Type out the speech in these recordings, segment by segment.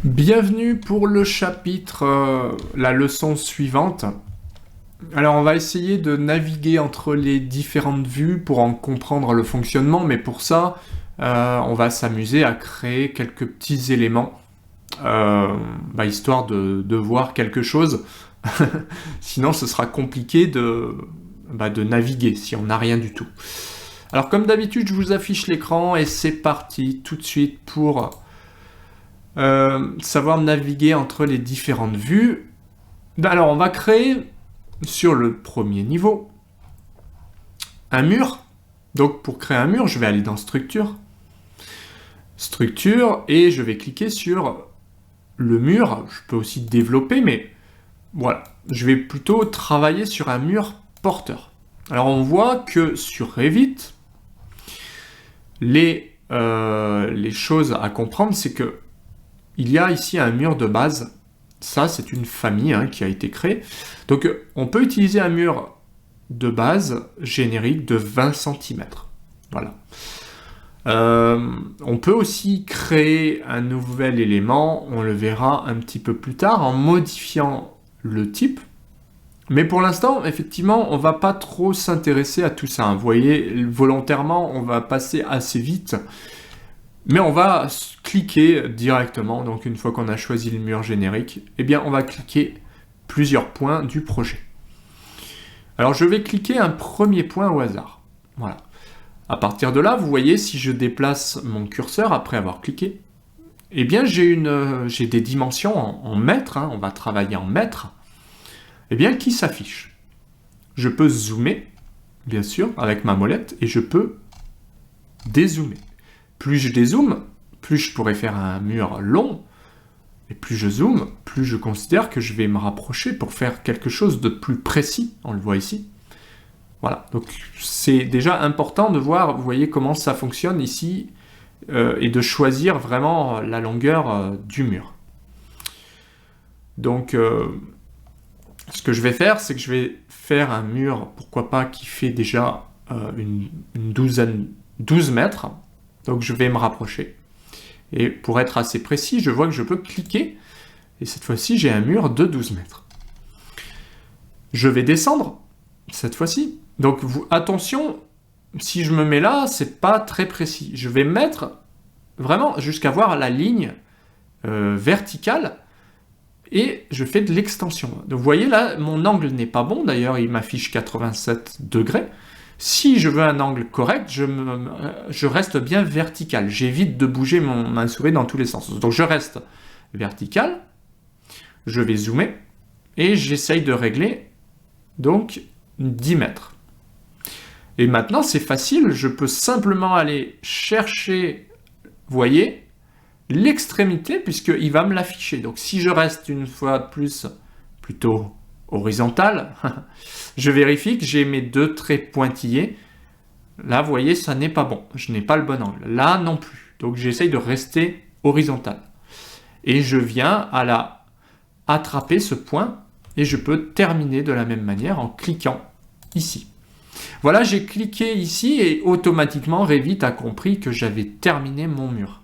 Bienvenue pour le chapitre, la leçon suivante. Alors on va essayer de naviguer entre les différentes vues pour en comprendre le fonctionnement, mais pour ça, on va s'amuser à créer quelques petits éléments, histoire de voir quelque chose. Sinon ce sera compliqué de naviguer si on n'a rien du tout. Alors comme d'habitude, je vous affiche l'écran et c'est parti tout de suite pour savoir naviguer entre les différentes vues. Alors on va créer sur le premier niveau un mur. Donc pour créer un mur, je vais aller dans structure, et je vais cliquer sur le mur. Je peux aussi développer, mais voilà, je vais plutôt travailler sur un mur porteur. Alors on voit que sur Revit, les choses à comprendre, c'est que il y a ici un mur de base. Ça, c'est une famille qui a été créée. Donc, on peut utiliser un mur de base générique de 20 cm. Voilà. On peut aussi créer un nouvel élément, on le verra un petit peu plus tard, en modifiant le type. Mais pour l'instant, effectivement, on ne va pas trop s'intéresser à tout ça. Vous voyez, volontairement, on va passer assez vite. Mais on va cliquer directement, donc une fois qu'on a choisi le mur générique, eh bien on va cliquer plusieurs points du projet. Alors je vais cliquer un premier point au hasard. Voilà. À partir de là, vous voyez, si je déplace mon curseur après avoir cliqué, eh bien j'ai des dimensions en mètres, on va travailler en mètres, eh bien qui s'affichent. Je peux zoomer, bien sûr, avec ma molette, et je peux dézoomer. Plus je dézoome, plus je pourrais faire un mur long, et plus je zoome, plus je considère que je vais me rapprocher pour faire quelque chose de plus précis, on le voit ici. Voilà, donc c'est déjà important de voir, vous voyez comment ça fonctionne ici, et de choisir vraiment la longueur du mur. Donc, ce que je vais faire, c'est que je vais faire un mur, pourquoi pas, qui fait déjà 12 mètres. Donc je vais me rapprocher. Et pour être assez précis, je vois que je peux cliquer. Et cette fois-ci, j'ai un mur de 12 mètres. Je vais descendre, cette fois-ci. Donc attention, si je me mets là, c'est pas très précis. Je vais mettre vraiment jusqu'à voir la ligne verticale. Et je fais de l'extension. Donc vous voyez là, mon angle n'est pas bon. D'ailleurs, il m'affiche 87 degrés. Si je veux un angle correct, je reste bien vertical. J'évite de bouger ma souris dans tous les sens. Donc je reste vertical, je vais zoomer, et j'essaye de régler donc 10 mètres. Et maintenant c'est facile, je peux simplement aller chercher, vous voyez, l'extrémité, puisqu'il va me l'afficher. Donc si je reste une fois de plus plutôt horizontal, je vérifie que j'ai mes deux traits pointillés. Là, vous voyez, ça n'est pas bon. Je n'ai pas le bon angle. Là, non plus. Donc, j'essaye de rester horizontal. Et je viens à attraper ce point et je peux terminer de la même manière en cliquant ici. Voilà, j'ai cliqué ici et automatiquement, Revit a compris que j'avais terminé mon mur.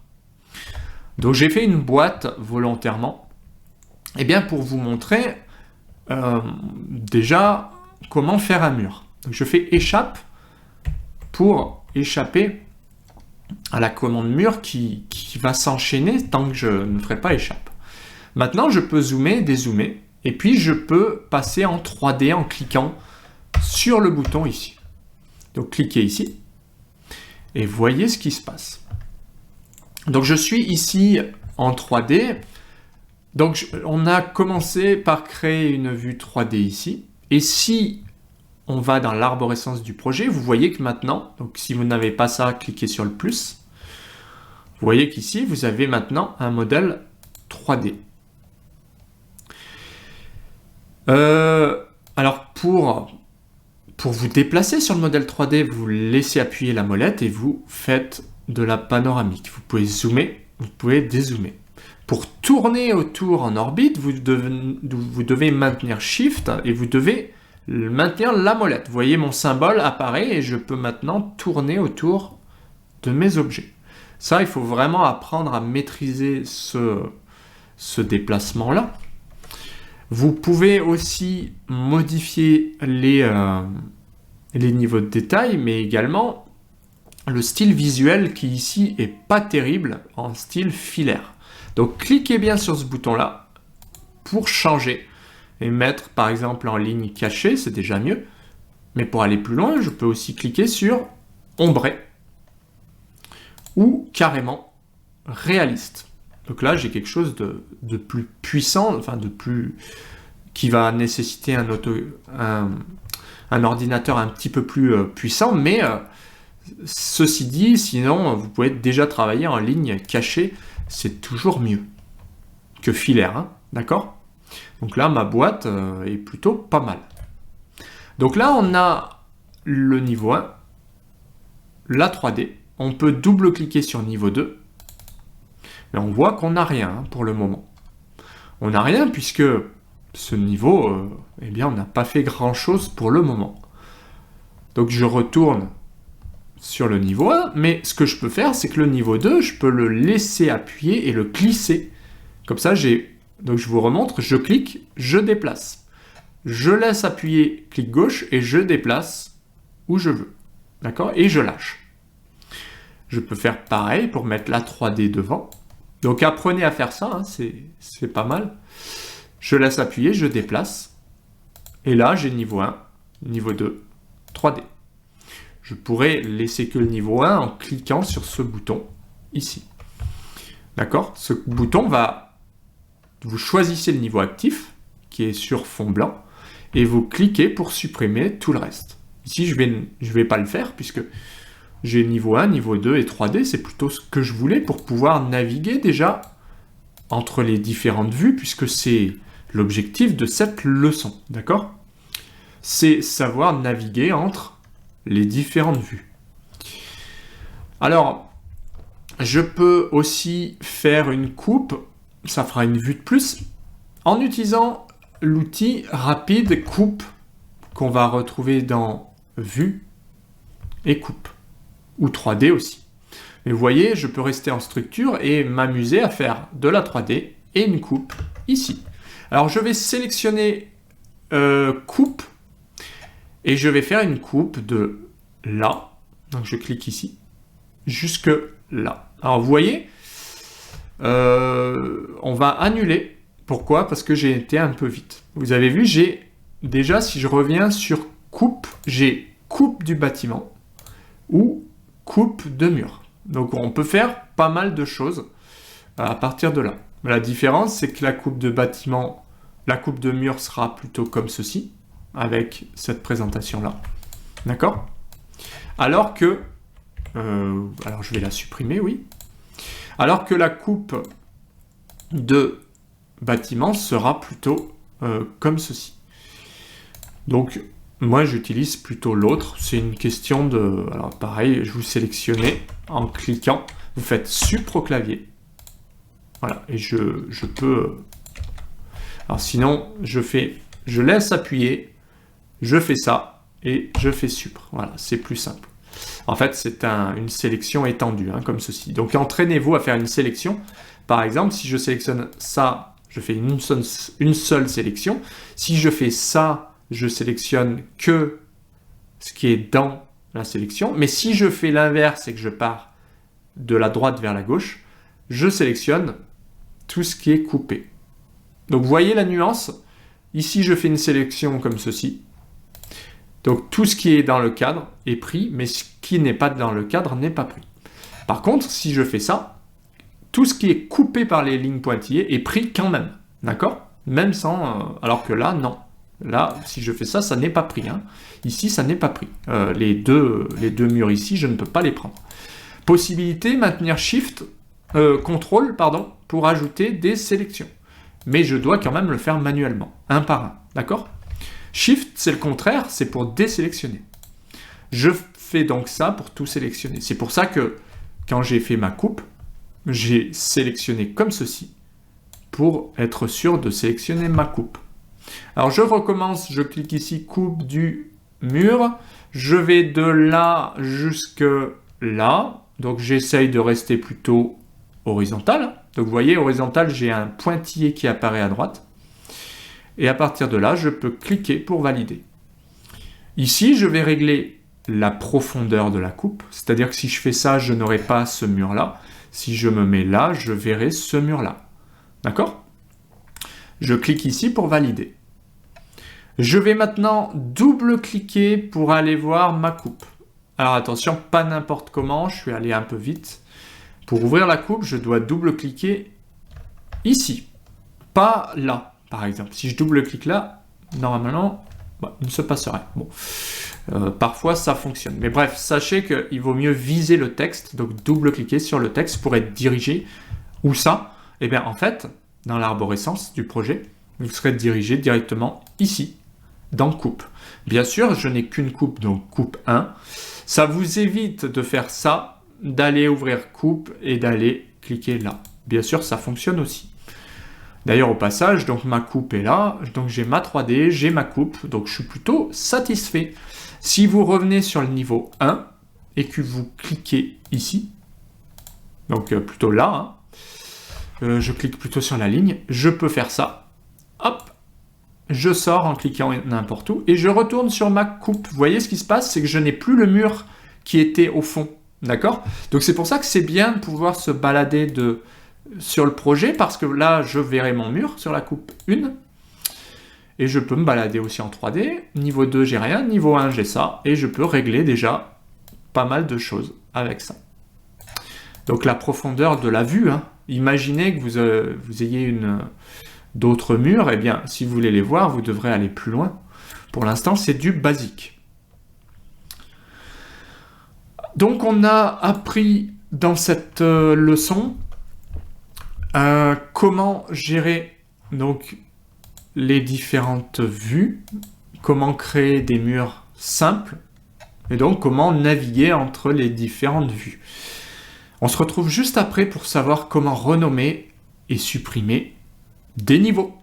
Donc, j'ai fait une boîte volontairement. Eh bien, pour vous montrer déjà comment faire un mur. Donc je fais échappe pour échapper à la commande mur qui va s'enchaîner tant que je ne ferai pas échappe. Maintenant je peux zoomer, dézoomer, et puis je peux passer en 3D en cliquant sur le bouton ici. Donc cliquez ici et voyez ce qui se passe. Donc je suis ici en 3D. Donc, on a commencé par créer une vue 3D ici. Et si on va dans l'arborescence du projet, vous voyez que maintenant, donc si vous n'avez pas ça, cliquez sur le plus. Vous voyez qu'ici, vous avez maintenant un modèle 3D. Alors, pour vous déplacer sur le modèle 3D, vous laissez appuyer la molette et vous faites de la panoramique. Vous pouvez zoomer, vous pouvez dézoomer. Pour tourner autour en orbite, vous devez maintenir Shift et vous devez maintenir la molette. Vous voyez, mon symbole apparaît et je peux maintenant tourner autour de mes objets. Ça, il faut vraiment apprendre à maîtriser ce déplacement-là. Vous pouvez aussi modifier les niveaux de détail, mais également le style visuel qui ici est pas terrible en style filaire. Donc cliquez bien sur ce bouton-là pour changer et mettre par exemple en ligne cachée, c'est déjà mieux. Mais pour aller plus loin, je peux aussi cliquer sur ombrer ou carrément réaliste. Donc là, j'ai quelque chose de plus puissant, enfin qui va nécessiter un ordinateur un petit peu plus puissant, mais ceci dit, sinon, vous pouvez déjà travailler en ligne cachée, c'est toujours mieux que filaire, hein, d'accord? Donc là, ma boîte est plutôt pas mal. Donc là, on a le niveau 1, la 3D, on peut double-cliquer sur niveau 2, mais on voit qu'on n'a rien hein, pour le moment. On n'a rien puisque ce niveau, eh bien, on n'a pas fait grand-chose pour le moment. Donc je retourne sur le niveau 1, mais ce que je peux faire, c'est que le niveau 2, je peux le laisser appuyer et le glisser. Comme ça, donc je vous remontre, je clique, je déplace. Je laisse appuyer clic gauche et je déplace où je veux. D'accord? Et je lâche. Je peux faire pareil pour mettre la 3D devant. Donc apprenez à faire ça, hein, c'est pas mal. Je laisse appuyer, je déplace. Et là, j'ai niveau 1, niveau 2, 3D. Je pourrais laisser que le niveau 1 en cliquant sur ce bouton ici. D'accord? Ce bouton va... Vous choisissez le niveau actif, qui est sur fond blanc, et vous cliquez pour supprimer tout le reste. Ici, je vais pas le faire, puisque j'ai niveau 1, niveau 2 et 3D, c'est plutôt ce que je voulais pour pouvoir naviguer déjà entre les différentes vues, puisque c'est l'objectif de cette leçon, d'accord? C'est savoir naviguer entre les différentes vues. Alors, je peux aussi faire une coupe, ça fera une vue de plus, en utilisant l'outil rapide coupe qu'on va retrouver dans vue et coupe, ou 3D aussi. Mais vous voyez, je peux rester en structure et m'amuser à faire de la 3D et une coupe ici. Alors je vais sélectionner coupe et je vais faire une coupe de là, donc je clique ici, jusque là. Alors vous voyez, on va annuler. Pourquoi? Parce que j'ai été un peu vite. Vous avez vu, j'ai déjà, si je reviens sur coupe, j'ai coupe du bâtiment ou coupe de mur. Donc on peut faire pas mal de choses à partir de là. La différence, c'est que la coupe de bâtiment, la coupe de mur sera plutôt comme ceci, avec cette présentation-là. D'accord? Alors que, alors je vais la supprimer, oui. Alors que la coupe de bâtiment sera plutôt comme ceci. Donc, moi, j'utilise plutôt l'autre. C'est une question de... Alors, pareil, je vous sélectionnez en cliquant. Vous faites Sup au clavier. Voilà, et je peux... Alors, sinon, je laisse appuyer, je fais ça, et je fais Sup. Voilà, c'est plus simple. En fait, c'est une sélection étendue, hein, comme ceci. Donc, entraînez-vous à faire une sélection. Par exemple, si je sélectionne ça, je fais une seule sélection. Si je fais ça, je sélectionne que ce qui est dans la sélection. Mais si je fais l'inverse et que je pars de la droite vers la gauche, je sélectionne tout ce qui est coupé. Donc, vous voyez la nuance? Ici, je fais une sélection comme ceci. Donc, tout ce qui est dans le cadre est pris, mais ce qui n'est pas dans le cadre n'est pas pris. Par contre, si je fais ça, tout ce qui est coupé par les lignes pointillées est pris quand même. D'accord? Même sans... alors que là, non. Là, si je fais ça, ça n'est pas pris. Hein. Ici, ça n'est pas pris. Les deux murs ici, je ne peux pas les prendre. Possibilité, maintenir Shift, Contrôle, pardon, pour ajouter des sélections. Mais je dois quand même le faire manuellement, un par un. D'accord? Shift, c'est le contraire, c'est pour désélectionner. Je fais donc ça pour tout sélectionner. C'est pour ça que quand j'ai fait ma coupe, j'ai sélectionné comme ceci pour être sûr de sélectionner ma coupe. Alors je recommence, je clique ici, coupe du mur. Je vais de là jusque là. Donc j'essaye de rester plutôt horizontal. Donc vous voyez, horizontal, j'ai un pointillé qui apparaît à droite. Et à partir de là, je peux cliquer pour valider. Ici, je vais régler la profondeur de la coupe. C'est-à-dire que si je fais ça, je n'aurai pas ce mur-là. Si je me mets là, je verrai ce mur-là. D'accord? Je clique ici pour valider. Je vais maintenant double-cliquer pour aller voir ma coupe. Alors attention, pas n'importe comment, je suis allé un peu vite. Pour ouvrir la coupe, je dois double-cliquer ici, pas là, par exemple. Si je double-clique là, normalement, il ne se passe rien. Bon. Parfois, ça fonctionne. Mais bref, sachez qu'il vaut mieux viser le texte, donc double-cliquer sur le texte pour être dirigé. Où ça? Eh bien, en fait, dans l'arborescence du projet, vous serez dirigé directement ici, dans coupe. Bien sûr, je n'ai qu'une coupe, donc coupe 1. Ça vous évite de faire ça, d'aller ouvrir coupe et d'aller cliquer là. Bien sûr, ça fonctionne aussi. D'ailleurs, au passage, donc ma coupe est là, donc j'ai ma 3D, j'ai ma coupe, donc je suis plutôt satisfait. Si vous revenez sur le niveau 1 et que vous cliquez ici, donc plutôt là, je clique plutôt sur la ligne, je peux faire ça. Hop, je sors en cliquant n'importe où et je retourne sur ma coupe. Vous voyez ce qui se passe, c'est que je n'ai plus le mur qui était au fond. D'accord? Donc c'est pour ça que c'est bien de pouvoir se balader sur le projet parce que là, je verrai mon mur sur la coupe 1 et je peux me balader aussi en 3D. Niveau 2, j'ai rien. Niveau 1, j'ai ça et je peux régler déjà pas mal de choses avec ça. Donc la profondeur de la vue, imaginez que vous ayez d'autres murs, eh bien, si vous voulez les voir, vous devrez aller plus loin. Pour l'instant, c'est du basique. Donc, on a appris dans cette leçon comment gérer donc, les différentes vues, comment créer des murs simples, et donc comment naviguer entre les différentes vues. On se retrouve juste après pour savoir comment renommer et supprimer des niveaux.